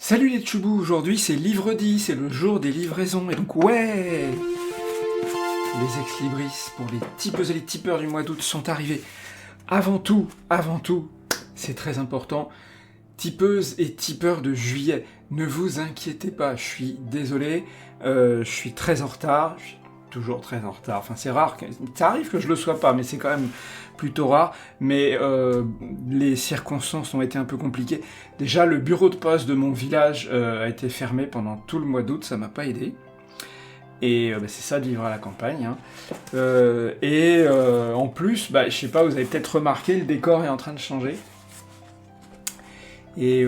Salut les tchoubous, aujourd'hui c'est livre-dit, c'est le jour des livraisons, et donc ouais, les ex-libris pour les tipeuses et les tipeurs du mois d'août sont arrivés. Avant tout, c'est très important, tipeuses et tipeurs de juillet, ne vous inquiétez pas, je suis désolé, je suis très en retard, je suis toujours très en retard, enfin c'est rare, ça arrive que je le sois pas, mais c'est quand même plutôt rare, mais les circonstances ont été un peu compliquées. Déjà, le bureau de poste de mon village a été fermé pendant tout le mois d'août, ça m'a pas aidé. Et c'est ça de vivre à la campagne. Hein. En plus, je sais pas, vous avez peut-être remarqué, le décor est en train de changer. Et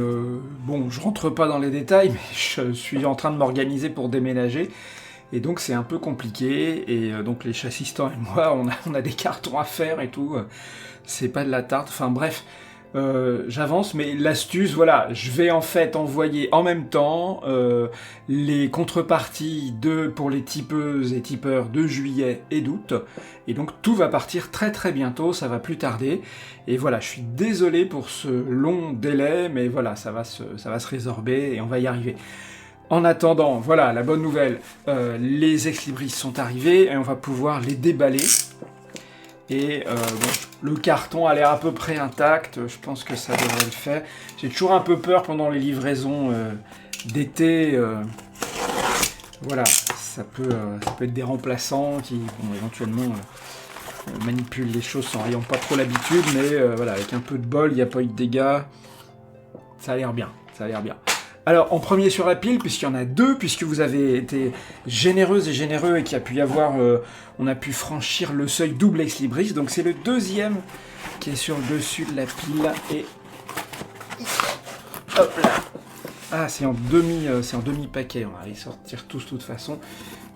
bon, je rentre pas dans les détails, mais je suis en train de m'organiser pour déménager. Et donc c'est un peu compliqué, et donc les chassistants et moi, on a des cartons à faire et tout, c'est pas de la tarte, enfin bref, j'avance, mais l'astuce, voilà, je vais en fait envoyer en même temps les contreparties pour les tipeuses et tipeurs de juillet et d'août, et donc tout va partir très très bientôt, ça va plus tarder, et voilà, je suis désolé pour ce long délai, mais voilà, ça va se résorber et on va y arriver. En attendant, voilà, la bonne nouvelle, les ex-libris sont arrivés et on va pouvoir les déballer. Et le carton a l'air à peu près intact, je pense que ça devrait le faire. J'ai toujours un peu peur pendant les livraisons d'été. Voilà, ça peut être des remplaçants qui, éventuellement, manipulent les choses sans ayant pas trop l'habitude, mais voilà, avec un peu de bol, il n'y a pas eu de dégâts. Ça a l'air bien, ça a l'air bien. Alors, en premier sur la pile, puisqu'il y en a deux, puisque vous avez été généreuses et généreux et qu'il y a pu y avoir, on a pu franchir le seuil double ex-libris, donc c'est le deuxième qui est sur le dessus de la pile, et hop là. Ah, c'est en demi-paquet, on va les sortir tous de toute façon.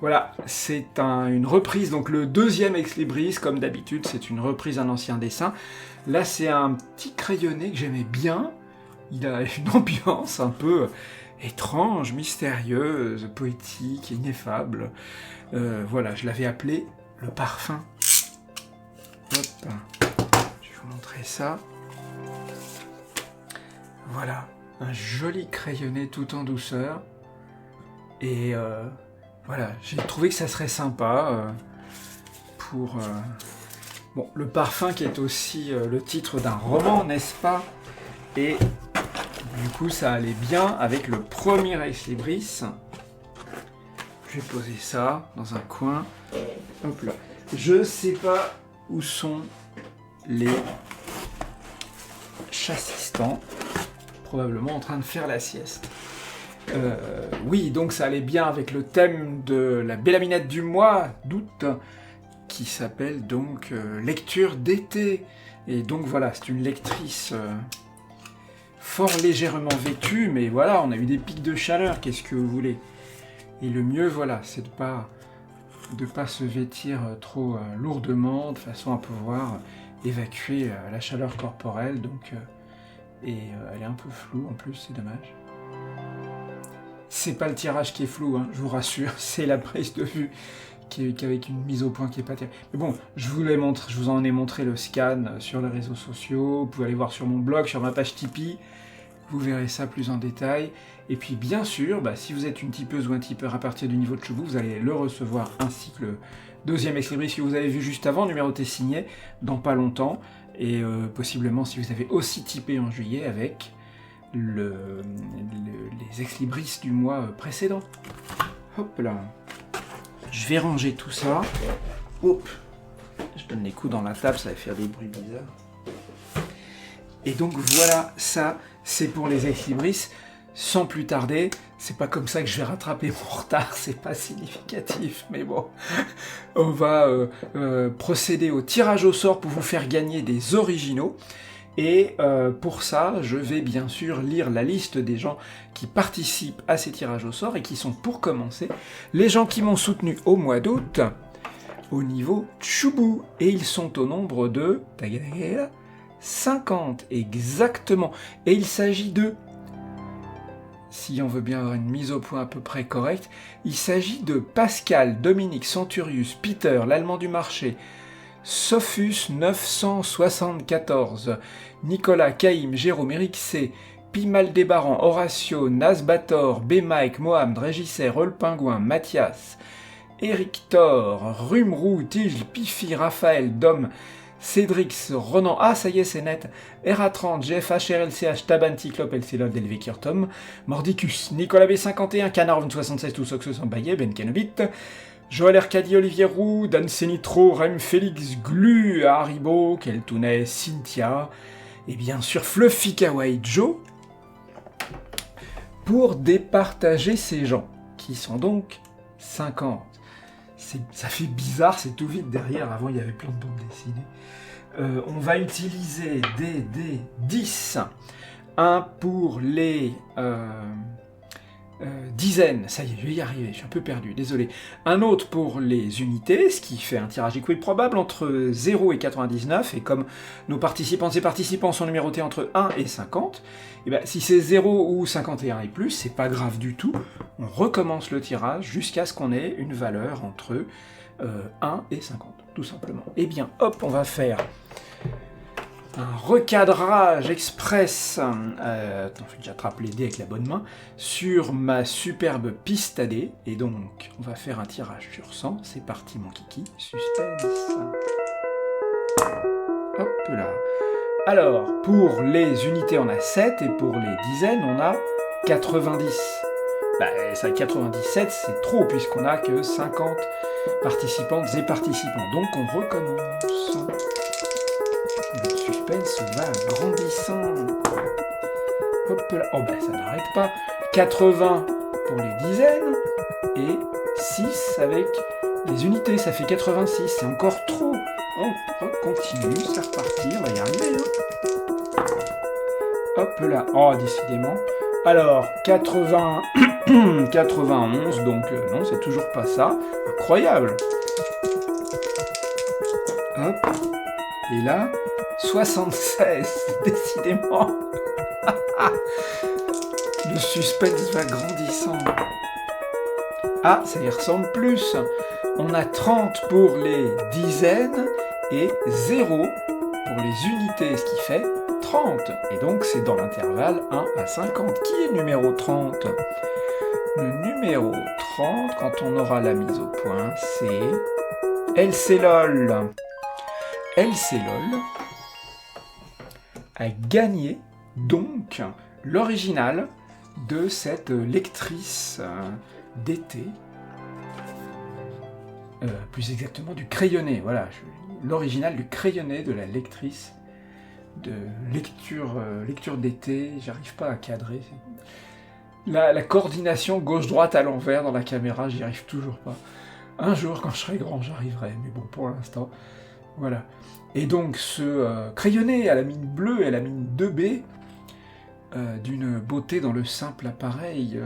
Voilà, c'est une reprise, donc le deuxième ex-libris, comme d'habitude, c'est une reprise d'un ancien dessin. Là, c'est un petit crayonné que j'aimais bien. Il a une ambiance un peu étrange, mystérieuse, poétique, ineffable. Voilà, je l'avais appelé le parfum. Hop, je vais vous montrer ça. Voilà, un joli crayonné tout en douceur. Et voilà, j'ai trouvé que ça serait sympa pour... Bon, le parfum qui est aussi le titre d'un roman, n'est-ce pas? Et du coup, ça allait bien avec le premier ex-libris. Je vais poser ça dans un coin. Hop là. Je sais pas où sont les chassistants. Probablement en train de faire la sieste. Oui, donc ça allait bien avec le thème de la Bélaminette du mois d'août, qui s'appelle donc lecture d'été. Et donc voilà, c'est une lectrice... fort légèrement vêtue, mais voilà, on a eu des pics de chaleur, qu'est-ce que vous voulez? Et le mieux, voilà, c'est de pas se vêtir trop lourdement, de façon à pouvoir évacuer la chaleur corporelle, donc... elle est un peu floue, en plus, c'est dommage. C'est pas le tirage qui est flou, hein, je vous rassure, c'est la prise de vue qui est avec une mise au point qui est pas terrible. Mais bon, je vous en ai montré le scan sur les réseaux sociaux, vous pouvez aller voir sur mon blog, sur ma page Tipeee, vous verrez ça plus en détail. Et puis bien sûr, si vous êtes une tipeuse ou un tipeur à partir du niveau de Tchoubou, vous allez le recevoir, ainsi que le deuxième ex-libris que vous avez vu juste avant, numéroté signé, dans pas longtemps. Et possiblement si vous avez aussi tipé en juillet avec les ex-libris du mois précédent. Hop là. Je vais ranger tout ça. Hop. Je donne les coups dans la table, ça va faire des bruits bizarres. Et donc voilà, ça, c'est pour les ex-libris. Sans plus tarder, c'est pas comme ça que je vais rattraper mon retard, c'est pas significatif, mais bon. On va procéder au tirage au sort pour vous faire gagner des originaux. Et pour ça, je vais bien sûr lire la liste des gens qui participent à ces tirages au sort et qui sont, pour commencer, les gens qui m'ont soutenu au mois d'août au niveau Tchoubou. Et ils sont au nombre de 50 exactement. Et il s'agit de, si on veut bien avoir une mise au point à peu près correcte, il s'agit de Pascal, Dominique, Centurius, Peter, l'Allemand du marché, Sophus 974, Nicolas, Caïm, Jérôme, Eric C, Pimaldébaran, Horatio, Nasbator, B-Mike, Mohamed, Régisseur, Pingouin, Mathias, Eric Thor, Rumrou, Tige, Pifi, Raphaël, Dom, Cédrix, Ronan, ah ça y est c'est net, RA30, GFH, RLCH, Tabanti, Clop, LCLOD, Delvekir, Tom, Mordicus, Nicolas B51, Canarv 76, Toussox, Sambaye, Ben Kenobit, Joël Arcadi, Olivier Roux, Dan Senitro, Rem Félix, Glu, Haribo, Keltounet, Cynthia, et bien sûr Fluffy Kawaii Joe, pour départager ces gens, qui sont donc 50. Ça fait bizarre, c'est tout vide derrière, avant il y avait plein de bandes dessinées. On va utiliser des 10, un pour les dizaines, ça y est, je vais y arriver, je suis un peu perdu, désolé. Un autre pour les unités, ce qui fait un tirage équilibre probable entre 0 et 99, et comme nos participantes et participants sont numérotés entre 1 et 50, et ben, si c'est 0 ou 51 et plus, c'est pas grave du tout, on recommence le tirage jusqu'à ce qu'on ait une valeur entre 1 et 50, tout simplement. Et bien, hop, on va faire un recadrage express, attends, je vais déjà attraper les dés avec la bonne main, sur ma superbe piste à dés, et donc on va faire un tirage sur 100, c'est parti mon kiki, suspense. Hop là. Alors, pour les unités on a 7, et pour les dizaines on a 90. Bah, ça 97 c'est trop, puisqu'on a que 50 participantes et participants, donc on recommence. Le suspense va grandissant. Hop là. Oh ben ça n'arrête pas. 80 pour les dizaines et 6 avec les unités. Ça fait 86. C'est encore trop. On continue, c'est reparti. On va y arriver. Hein. Hop là. Oh, décidément. Alors, 80... 91, donc non, c'est toujours pas ça. Incroyable. Hop. Et là... 76, décidément. Le suspense va grandissant. Ah, ça y ressemble plus. On a 30 pour les dizaines et 0 pour les unités, ce qui fait 30. Et donc c'est dans l'intervalle 1 à 50. Qui est numéro 30 ? Le numéro 30, quand on aura la mise au point, c'est LCLOL. LCLOL a gagné donc l'original de cette lectrice d'été, plus exactement du crayonné, voilà, l'original du crayonné de la lectrice de lecture d'été, j'arrive pas à cadrer, la coordination gauche-droite à l'envers dans la caméra, j'y arrive toujours pas. Un jour, quand je serai grand, j'arriverai, mais bon, pour l'instant, voilà. Et donc ce crayonné à la mine bleue et à la mine 2B, d'une beauté dans le simple appareil,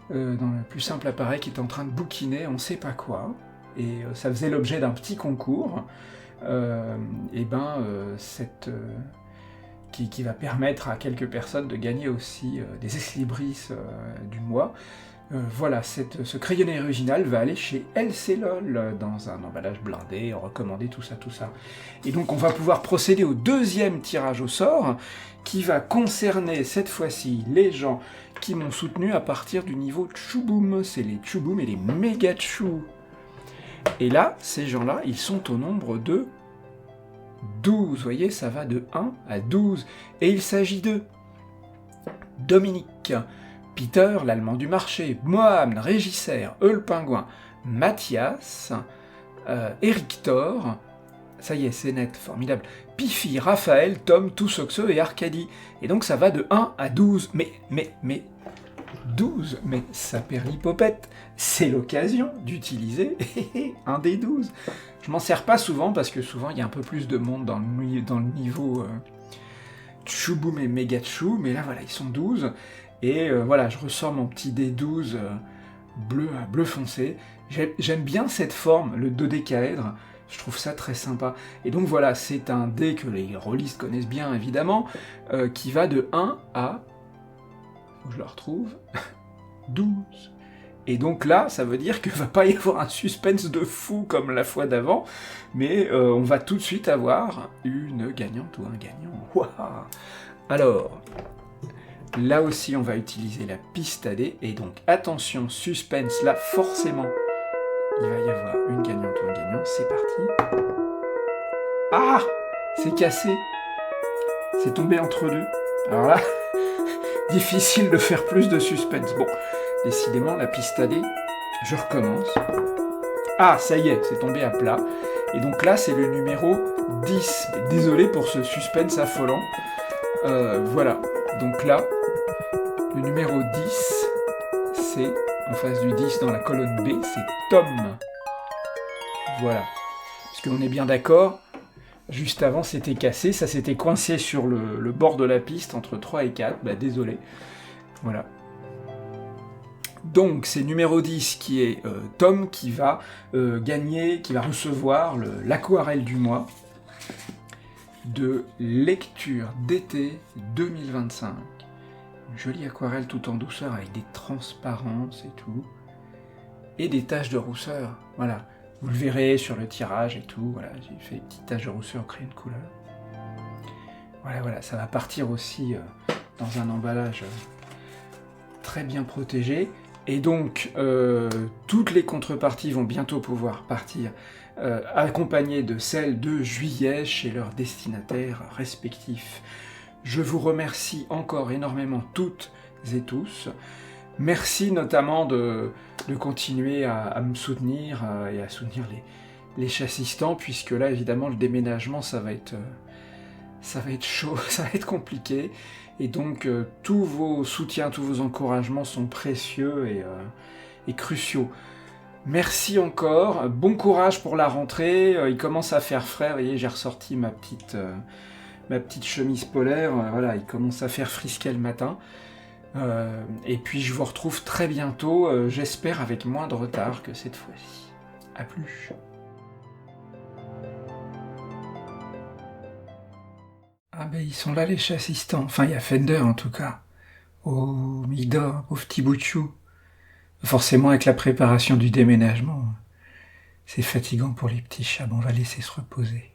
dans le plus simple appareil qui est en train de bouquiner, on sait pas quoi, et ça faisait l'objet d'un petit concours, qui va permettre à quelques personnes de gagner aussi des ex-libris du mois. Voilà, ce crayonné original va aller chez LCLOL dans un emballage blindé, recommandé, tout ça. Et donc on va pouvoir procéder au deuxième tirage au sort, qui va concerner cette fois-ci les gens qui m'ont soutenu à partir du niveau Tchouboum. C'est les Tchouboum et les méga Tchou. Et là, ces gens-là, ils sont au nombre de 12. Vous voyez, ça va de 1 à 12. Et il s'agit de Dominique, Peter, l'allemand du marché, Mohamed, Régisseur, Pingouin, Mathias, Eric Thor, ça y est, c'est net, formidable, Pifi, Raphaël, Tom, Toussoxo et Arcadie. Et donc ça va de 1 à 12. Mais 12, mais saperlipopette, c'est l'occasion d'utiliser un des 12. Je m'en sers pas souvent, parce que souvent il y a un peu plus de monde dans le niveau Tchouboum et Méga Tchou, mais là voilà, ils sont 12. Et voilà, je ressors mon petit D12 bleu foncé. J'aime bien cette forme, le dodécaèdre, je trouve ça très sympa. Et donc voilà, c'est un dé que les rôlistes connaissent bien évidemment, qui va de 1 à... faut que je le retrouve... 12. Et donc là, ça veut dire qu'il va pas y avoir un suspense de fou comme la fois d'avant, mais on va tout de suite avoir une gagnante ou un gagnant. Waouh. Alors... Là aussi, on va utiliser la piste à dés. Et donc, attention, suspense, là, forcément, il va y avoir une gagnante ou un gagnant. C'est parti. Ah! C'est cassé. C'est tombé entre deux. Alors là, difficile de faire plus de suspense. Bon, décidément, la piste à dés, je recommence. Ah, ça y est, c'est tombé à plat. Et donc là, c'est le numéro 10. Désolé pour ce suspense affolant. Voilà. Donc là, le numéro 10, c'est, en face du 10 dans la colonne B, c'est Tom. Voilà. Parce qu'on est bien d'accord, juste avant c'était cassé, ça s'était coincé sur le bord de la piste entre 3 et 4. Bah désolé. Voilà. Donc c'est numéro 10 qui est Tom qui va gagner, qui va recevoir l'aquarelle du mois de lecture d'été 2025. Une jolie aquarelle tout en douceur avec des transparences et tout. Et des taches de rousseur. Voilà. Vous le verrez sur le tirage et tout. Voilà, j'ai fait des petites taches de rousseur au crayon de couleur. Voilà, ça va partir aussi dans un emballage très bien protégé. Et donc, toutes les contreparties vont bientôt pouvoir partir accompagnées de celles de juillet chez leurs destinataires respectifs. Je vous remercie encore énormément toutes et tous. Merci notamment de continuer à me soutenir et à soutenir les chassistants, puisque là, évidemment, le déménagement, ça va être chaud, ça va être compliqué. Et donc, tous vos soutiens, tous vos encouragements sont précieux et cruciaux. Merci encore, bon courage pour la rentrée. Il commence à faire frais, vous voyez, j'ai ressorti ma petite chemise polaire. Voilà, il commence à faire frisquet le matin. Et puis je vous retrouve très bientôt, j'espère avec moins de retard que cette fois-ci. A plus. Ah ben ils sont là les chassistants, enfin il y a Fender en tout cas. Oh, mais il dort, pauvre petit bout de chou. Forcément avec la préparation du déménagement, c'est fatigant pour les petits chats, bon, on va laisser se reposer.